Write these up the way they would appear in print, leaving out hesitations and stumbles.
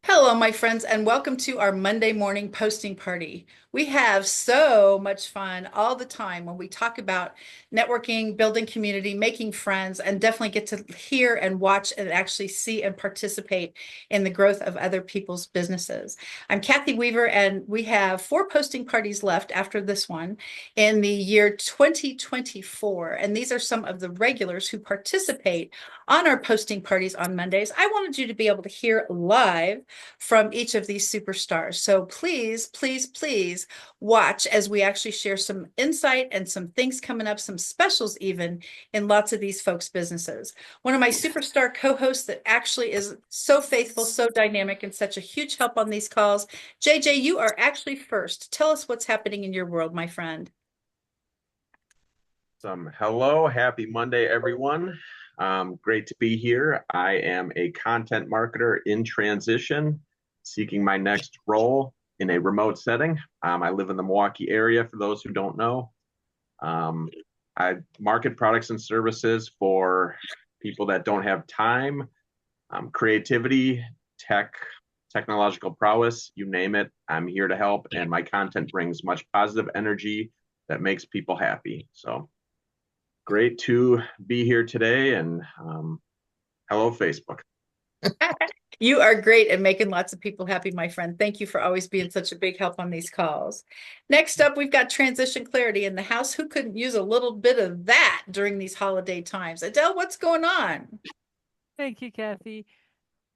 Hello, my friends, and welcome to our Monday morning posting party. We have so much fun all the time when we talk about networking, building community, making friends, and definitely get to hear and watch and actually see and participate in the growth of other people's businesses. I'm Kathy Weaver, and we have four posting parties left after this one in the year 2024. And these are some of the regulars who participate on our posting parties on Mondays. I wanted you to be able to hear live from each of these superstars. So please, please, please watch as we actually share some insight and some things coming up, some specials even in lots of these folks' businesses. One of my superstar co-hosts that actually is so faithful, so dynamic, and such a huge help on these calls. JJ, you are actually first. Tell us what's happening in your world, my friend. Hello, happy Monday, everyone. Great to be here. I am a content marketer in transition, seeking my next role in a remote setting. I live in the Milwaukee area, for those who don't know. Um, I market products and services for people that don't have time, creativity, tech, technological prowess, you name it. I'm here to help, and my content brings much positive energy that makes people happy. So, great to be here today, and hello, Facebook. You are great at making lots of people happy, my friend. Thank you for always being such a big help on these calls. Next up, we've got Transition Clarity in the house. Who couldn't use a little bit of that during these holiday times? Adele, what's going on? Thank you, Kathy.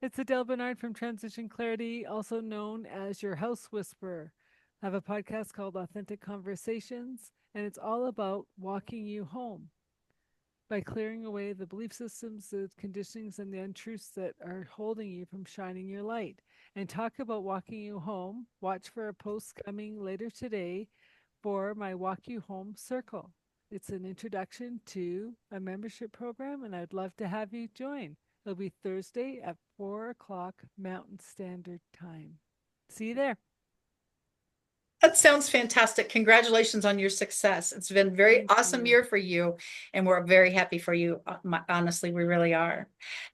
It's Adele Bernard from Transition Clarity, also known as your house whisperer. I have a podcast called Authentic Conversations, and it's all about walking you home by clearing away the belief systems, the conditionings, and the untruths that are holding you from shining your light. And talk about walking you home. Watch for a post coming later today for my Walk You Home Circle. It's an introduction to a membership program, and I'd love to have you join. It'll be Thursday at 4 o'clock Mountain Standard Time. See you there. That sounds fantastic. Congratulations on your success. It's been a very Thank awesome you. year for you, and we're very happy for you. Honestly, we really are.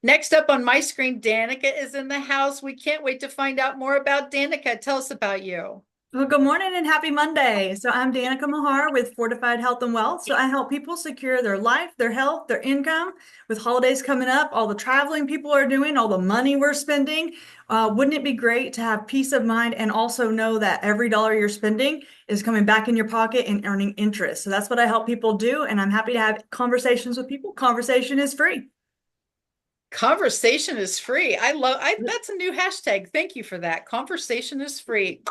Next up on my screen, Danica is in the house. We can't wait to find out more about Danica. Tell us about you. Well, good morning and happy Monday. So I'm Danica Mahar with Fortified Health and Wealth. So I help people secure their life, their health, their income with holidays coming up, all the traveling people are doing, all the money we're spending. Wouldn't it be great to have peace of mind and also know that every dollar you're spending is coming back in your pocket and earning interest? So that's what I help people do. And I'm happy to have conversations with people. Conversation is free. Conversation is free. That's a new hashtag. Thank you for that. Conversation is free.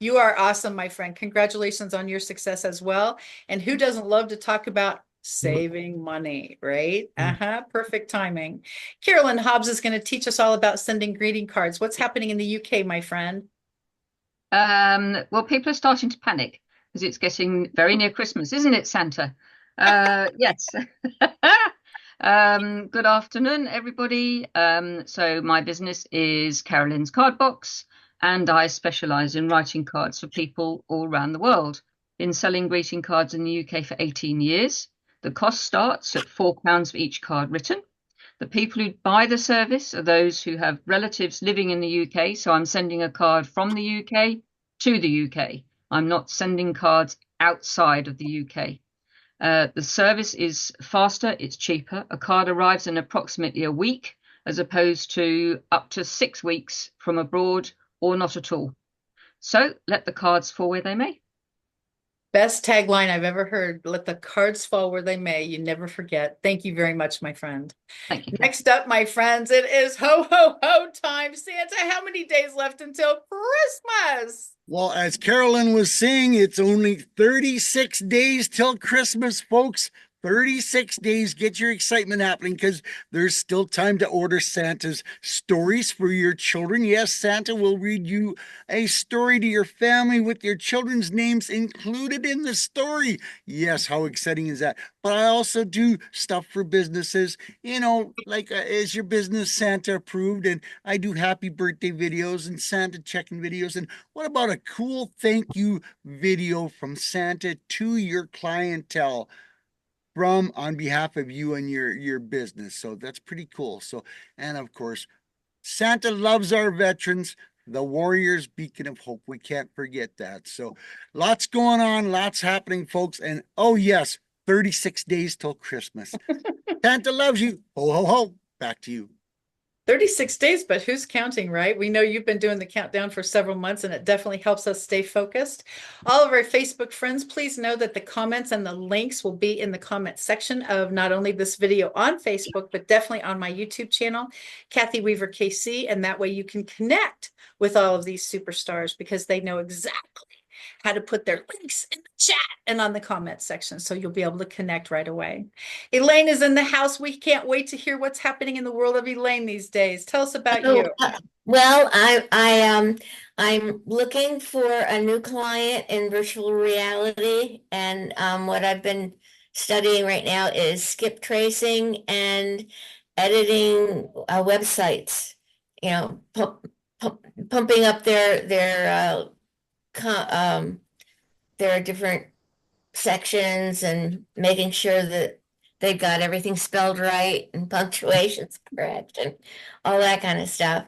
You are awesome, my friend. Congratulations on your success as well. And who doesn't love to talk about saving money, right? Uh-huh. Perfect timing. Carolyn Hobbs is going to teach us all about sending greeting cards. What's happening in the UK, my friend? Well, people are starting to panic because it's getting very near Christmas, isn't it, Santa? Yes. Good afternoon, everybody. So my business is Carolyn's Card Box, and I specialize in writing cards for people all around the world. Been selling greeting cards in the UK for 18 years. The cost starts at £4 for each card written. The people who buy the service are those who have relatives living in the UK. So I'm sending a card from the UK to the UK. I'm not sending cards outside of the UK. The service is faster, it's cheaper. A card arrives in approximately a week, as opposed to up to 6 weeks from abroad or not at all. So let the cards fall where they may. Best tagline I've ever heard. Let the cards fall where they may. You never forget. Thank you very much, my friend. Thank you. Next up, my friends, it is ho ho ho time. Santa, how many days left until Christmas? Well, as Carolyn was saying, it's only 36 days till Christmas, folks. 36 days. Get your excitement happening because there's still time to order Santa's stories for your children. Yes, Santa will read you a story to your family with your children's names included in the story. Yes, how exciting is that? But I also do stuff for businesses, like is your business Santa approved? And I do happy birthday videos and Santa check-in videos. And what about a cool thank you video from Santa to your clientele from on behalf of you and your business? So that's pretty cool. So, and of course, Santa loves our veterans, the warriors, beacon of hope. We can't forget that. So lots going on, lots happening, folks. And oh, yes, 36 days till Christmas. Santa loves you. Ho, ho, ho. Back to you. 36 days, but who's counting, right? We know you've been doing the countdown for several months, and it definitely helps us stay focused. All of our Facebook friends, please know that the comments and the links will be in the comment section of not only this video on Facebook, but definitely on my YouTube channel, Kathy Weaver KC, and that way you can connect with all of these superstars because they know exactly how to put their links in the chat and on the comment section. So you'll be able to connect right away. Elaine is in the house. We can't wait to hear what's happening in the world of Elaine these days. Tell us about you. Well, I'm looking for a new client in virtual reality, and what I've been studying right now is skip tracing and editing websites. You know, pumping up their different sections and making sure that they've got everything spelled right and punctuation's correct and all that kind of stuff.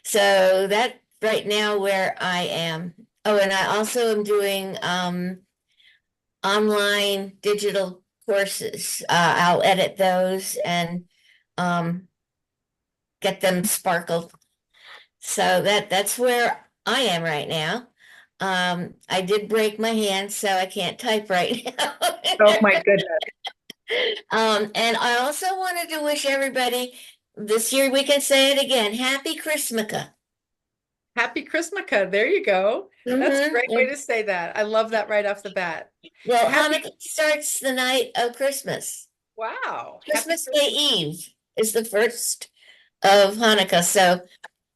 So that right now where I am. Oh, and I also am doing online digital courses. I'll edit those and get them sparkled. So that's where I am right now. I did break my hand, so I can't type right now. Oh my goodness. And I also wanted to wish everybody this year, we can say it again, Happy Christmaka. Happy Christmaka. There you go. That's a great way to say that. I love that right off the bat. Well, Hanukkah starts the night of Christmas. Wow. Christmas Day Eve is the first of Hanukkah. So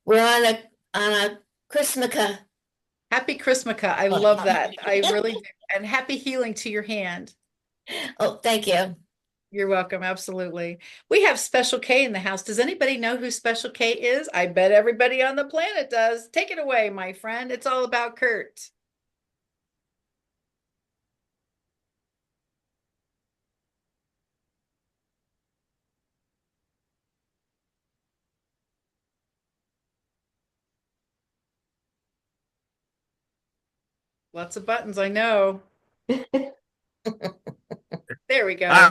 we're on a Christmaka. Happy Christmaka. I love that. I really do. And happy healing to your hand. Oh, thank you. You're welcome. Absolutely. We have Special K in the house. Does anybody know who Special K is? I bet everybody on the planet does. Take it away, my friend. It's all about Kurt. Lots of buttons, I know. There we go.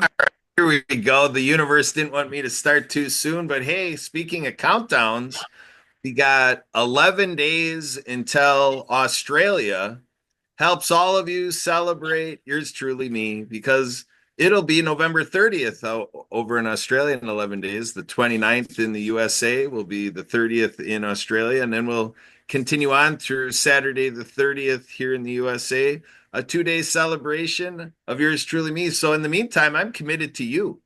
Here we go. The universe didn't want me to start too soon, but hey, speaking of countdowns, we got 11 days until Australia helps all of you celebrate yours truly me, because it'll be November 30th over in Australia in 11 days. The 29th in the USA will be the 30th in Australia, and then we'll continue on through Saturday the 30th here in the USA. A 2-day celebration of yours truly me. So in the meantime, I'm committed to you.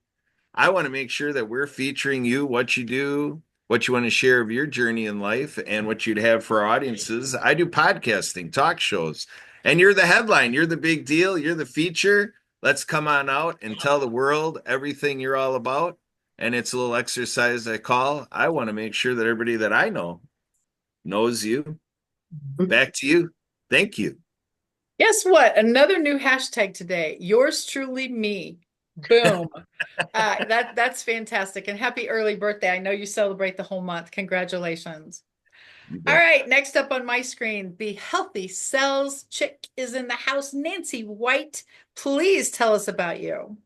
I want to make sure that we're featuring you, what you do, what you want to share of your journey in life, and what you'd have for our audiences. I do podcasting, talk shows, and you're the headline. You're the big deal. You're the feature. Let's come on out and tell the world everything you're all about. And it's a little exercise I call. I want to make sure that everybody that I know knows you. Back to you. Thank you. Guess what? Another new hashtag today. Yours truly me. Boom. That's fantastic. And happy early birthday. I know you celebrate the whole month. Congratulations. All right. Next up on my screen, the Healthy Cells chick is in the house. Nancy White, please tell us about you.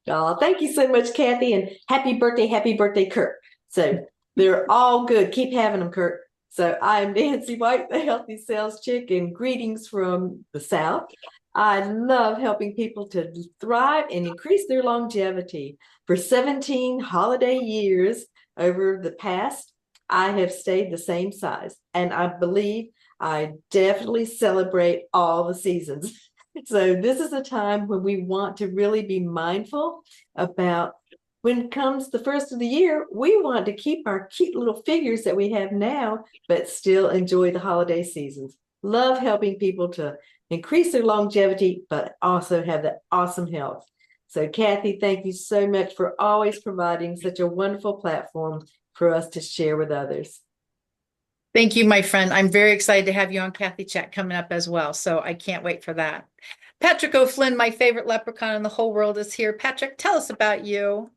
Oh, thank you so much, Kathy. And happy birthday, Kurt. So they're all good. Keep having them, Kurt. So I'm Nancy White, the Healthy Cells chick, and greetings from the South. I love helping people to thrive and increase their longevity. For 17 holiday years over the past, I have stayed the same size, and I believe I definitely celebrate all the seasons. So this is a time when we want to really be mindful about when it comes the first of the year, we want to keep our cute little figures that we have now, but still enjoy the holiday seasons. Love helping people to increase their longevity, but also have that awesome health. So Kathy, thank you so much for always providing such a wonderful platform for us to share with others. Thank you, my friend. I'm very excited to have you on Kathy Chat coming up as well. So I can't wait for that. Patrick O'Flynn, my favorite leprechaun in the whole world, is here. Patrick, tell us about you.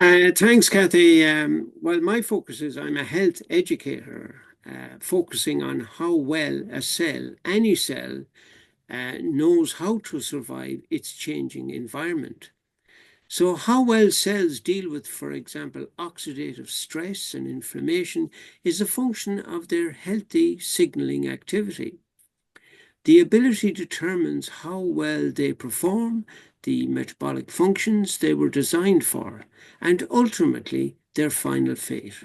Thanks, Kathy. Well, my focus is I'm a health educator, focusing on how well a cell, any cell, knows how to survive its changing environment. So, how well cells deal with, for example, oxidative stress and inflammation is a function of their healthy signaling activity. The ability determines how well they perform, the metabolic functions they were designed for, and ultimately their final fate.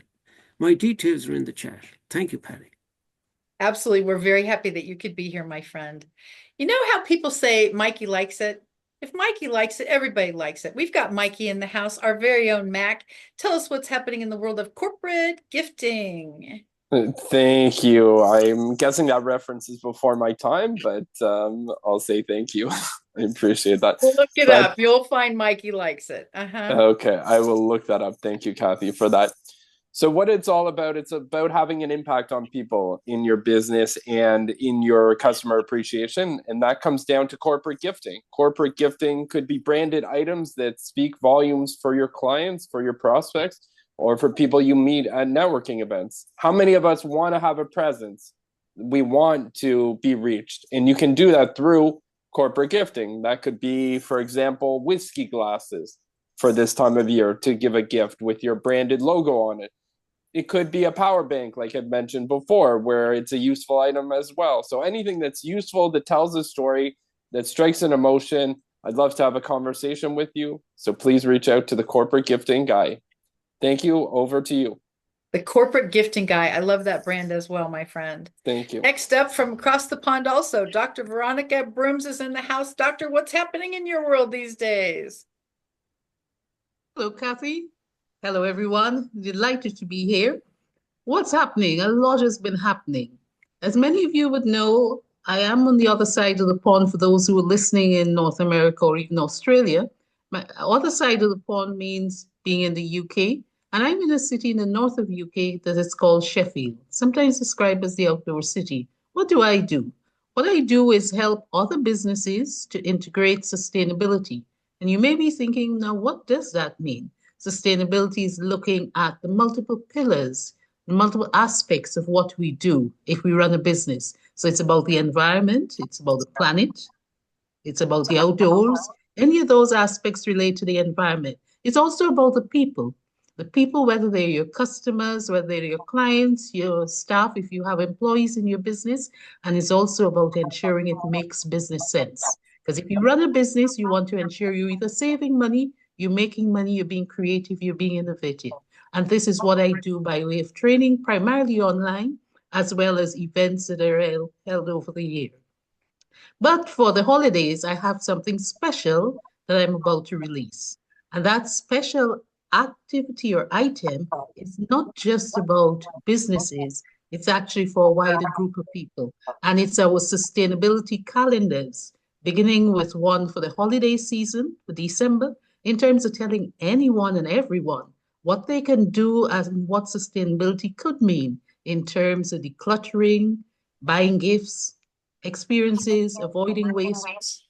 My details are in the chat. Thank you, Patty. Absolutely. We're very happy that you could be here, my friend. You know how people say Mikey likes it? If Mikey likes it, everybody likes it. We've got Mikey in the house, our very own Mac. Tell us what's happening in the world of corporate gifting. Thank you. I'm guessing that reference is before my time, but I'll say thank you. I appreciate that. We'll look it But- up. You'll find Mikey likes it. Uh-huh. Okay, I will look that up. Thank you, Kathy, for that. So what it's all about, it's about having an impact on people in your business and in your customer appreciation. And that comes down to corporate gifting. Corporate gifting could be branded items that speak volumes for your clients, for your prospects, or for people you meet at networking events. How many of us want to have a presence? We want to be reached. And you can do that through corporate gifting. That could be, for example, whiskey glasses for this time of year to give a gift with your branded logo on it. It could be a power bank, like I mentioned before, where it's a useful item as well. So anything that's useful, that tells a story, that strikes an emotion, I'd love to have a conversation with you. So please reach out to the corporate gifting guy. Thank you. Over to you. The corporate gifting guy. I love that brand as well, my friend. Thank you. Next up from across the pond also, Dr. Veronica Brooms is in the house. Doctor, what's happening in your world these days? Hello, Kathy. Hello, everyone. Delighted to be here. What's happening? A lot has been happening. As many of you would know, I am on the other side of the pond for those who are listening in North America or even Australia. My other side of the pond means being in the UK, and I'm in a city in the north of UK that is called Sheffield, sometimes described as the outdoor city. What do? What I do is help other businesses to integrate sustainability. And you may be thinking, now, what does that mean? Sustainability is looking at the multiple pillars, the multiple aspects of what we do if we run a business. So it's about the environment, it's about the planet, it's about the outdoors, any of those aspects relate to the environment. It's also about the people, whether they're your customers, whether they're your clients, your staff, if you have employees in your business. And it's also about ensuring it makes business sense. Because if you run a business, you want to ensure you're either saving money, you're making money, you're being creative, you're being innovative. And this is what I do by way of training, primarily online, as well as events that are held over the year. But for the holidays, I have something special that I'm about to release. And that special activity or item is not just about businesses, it's actually for a wider group of people. And it's our sustainability calendars, beginning with one for the holiday season for December, in terms of telling anyone and everyone what they can do and what sustainability could mean in terms of decluttering, buying gifts, experiences, avoiding waste.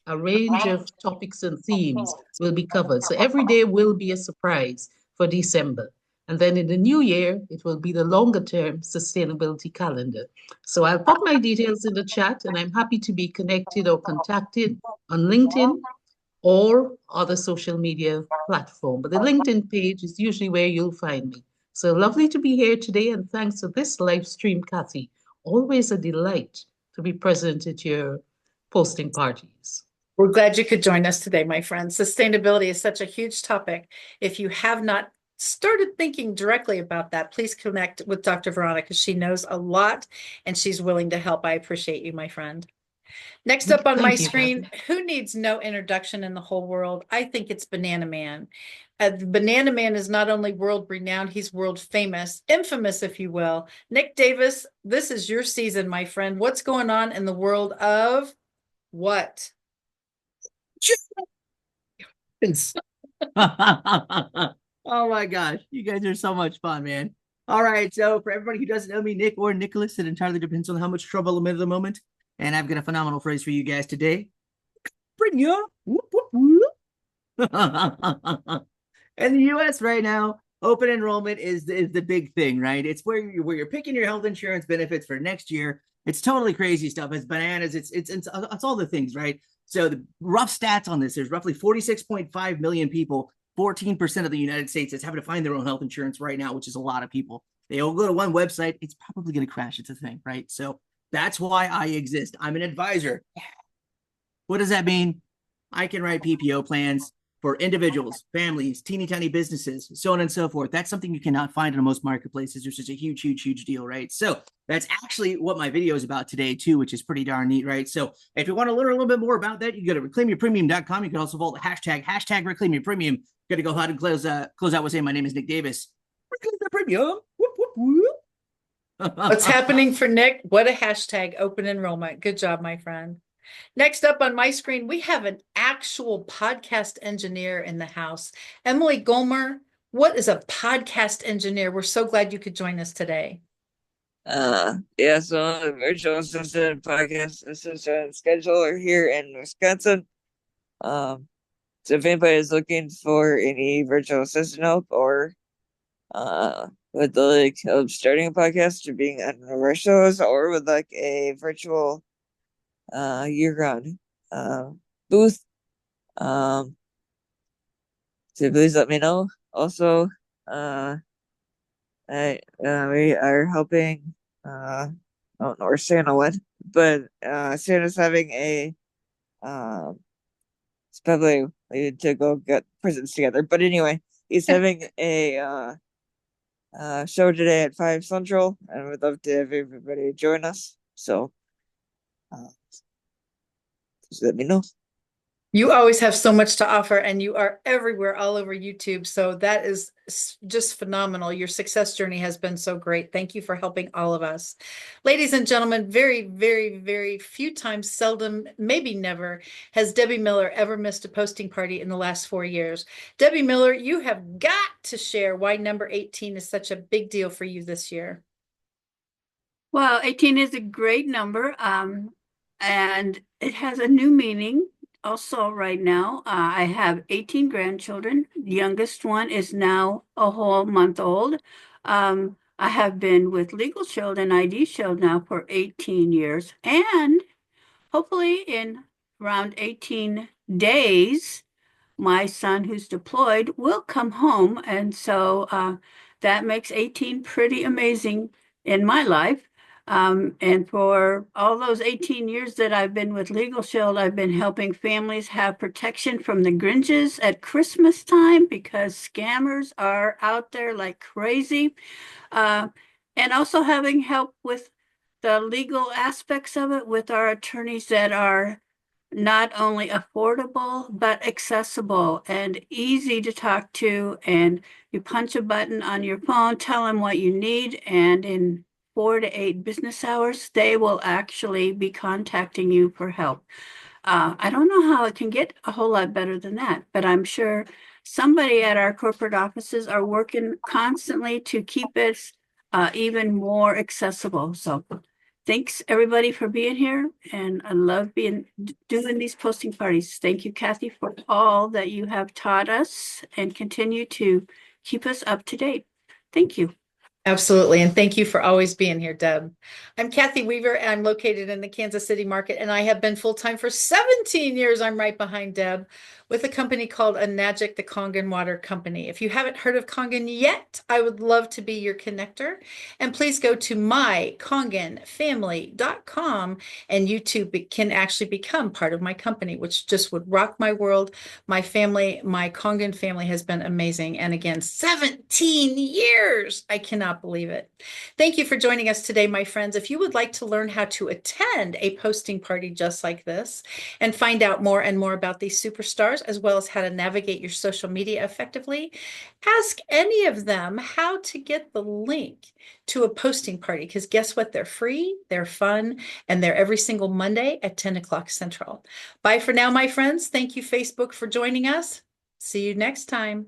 A range of topics and themes will be covered. So every day will be a surprise for December. And then in the new year, it will be the longer term sustainability calendar. So I'll put my details in the chat, and I'm happy to be connected or contacted on LinkedIn or other social media platform. But the LinkedIn page is usually where you'll find me. So lovely to be here today, and thanks for this live stream, Kathy. Always a delight to be present at your posting parties. We're glad you could join us today, my friend. Sustainability is such a huge topic. If you have not started thinking directly about that, please connect with Dr. Veronica. She knows a lot and she's willing to help. I appreciate you, my friend. Next up on my screen, who needs no introduction in the whole world? I think it's Banana Man. Banana Man is not only world renowned, he's world famous, infamous, if you will. Nick Davis, this is your season, my friend. What's going on in the world of what? Oh my gosh, you guys are so much fun, man. All right, so for everybody who doesn't know me, Nick or Nicholas, it entirely depends on how much trouble I'm in at the moment. And I've got a phenomenal phrase for you guys today. Bring you. Whoop, whoop, whoop. In the US right now, open enrollment is the big thing, right? It's where you're picking your health insurance benefits for next year. It's totally crazy stuff. It's bananas. It's all the things, right? So the rough stats on this, there's roughly 46.5 million people, 14% of the United States that's having to find their own health insurance right now, which is a lot of people. They all go to one website. It's probably going to crash. It's a thing, right? So that's why I exist. I'm an advisor. What does that mean? I can write PPO plans for individuals, families, teeny tiny businesses, so on and so forth. That's something you cannot find in most marketplaces. There's just a huge, huge, huge deal, right? So that's actually what my video is about today too, which is pretty darn neat, right? So if you want to learn a little bit more about that, you go to reclaimyourpremium.com. You can also follow the hashtag reclaimyourpremium. Got to go ahead and close out with saying my name is Nick Davis. Reclaim your premium. Whoop, whoop, whoop. What's happening for Nick? What a hashtag, open enrollment. Good job, my friend. Next up on my screen, we have an actual podcast engineer in the house. Emily Golmer, what is a podcast engineer? We're so glad you could join us today. Yeah, so I'm a virtual assistant, podcast assistant, scheduler here in Wisconsin. So if anybody is looking for any virtual assistant help or with the like of starting a podcast or being on commercials or with like a virtual year-round booth, so please let me know. Also, we are helping I don't know where Santa went, but Santa's having a it's probably we need to go get presents together. But anyway, he's having a show today at 5 Central, and we'd love to have everybody join us. So just let me know. You always have so much to offer, and you are everywhere, all over YouTube. So that is just phenomenal. Your success journey has been so great. Thank you for helping all of us. Ladies and gentlemen, very, very, very few times, seldom, maybe never, has Debbie Miller ever missed a posting party in the last 4 years. Debbie Miller, you have got to share why number 18 is such a big deal for you this year. Well, 18 is a great number, and it has a new meaning. Also, right now, I have 18 grandchildren. The youngest one is now a whole month old. I have been with Legal Shield and ID Shield now for 18 years. And hopefully in around 18 days, my son who's deployed will come home. And so that makes 18 pretty amazing in my life. And for all those 18 years that I've been with Legal Shield, I've been helping families have protection from the Grinches at Christmas time because scammers are out there like crazy. And also having help with the legal aspects of it with our attorneys that are not only affordable, but accessible and easy to talk to. And you punch a button on your phone, tell them what you need, and in 4 to 8 business hours, they will actually be contacting you for help. I don't know how it can get a whole lot better than that, but I'm sure somebody at our corporate offices are working constantly to keep it even more accessible. So thanks everybody for being here. And I love doing these posting parties. Thank you, Kathy, for all that you have taught us and continue to keep us up to date. Thank you. Absolutely. And thank you for always being here, Deb. I'm Kathy Weaver, and I'm located in the Kansas City market, and I have been full-time for 17 years. I'm right behind Deb with a company called Enagic, the Kangen Water Company. If you haven't heard of Kangen yet, I would love to be your connector. And please go to mykangenfamily.com, and you too can actually become part of my company, which just would rock my world. My family, my Kangen family has been amazing. And again, 17 years. I cannot believe it. Thank you for joining us today, my friends. If you would like to learn how to attend a posting party just like this and find out more and more about these superstars, as well as how to navigate your social media effectively, ask any of them how to get the link to a posting party, because guess what? They're free, they're fun, and they're every single Monday at 10 o'clock Central. Bye for now, my friends. Thank you, Facebook, for joining us. See you next time.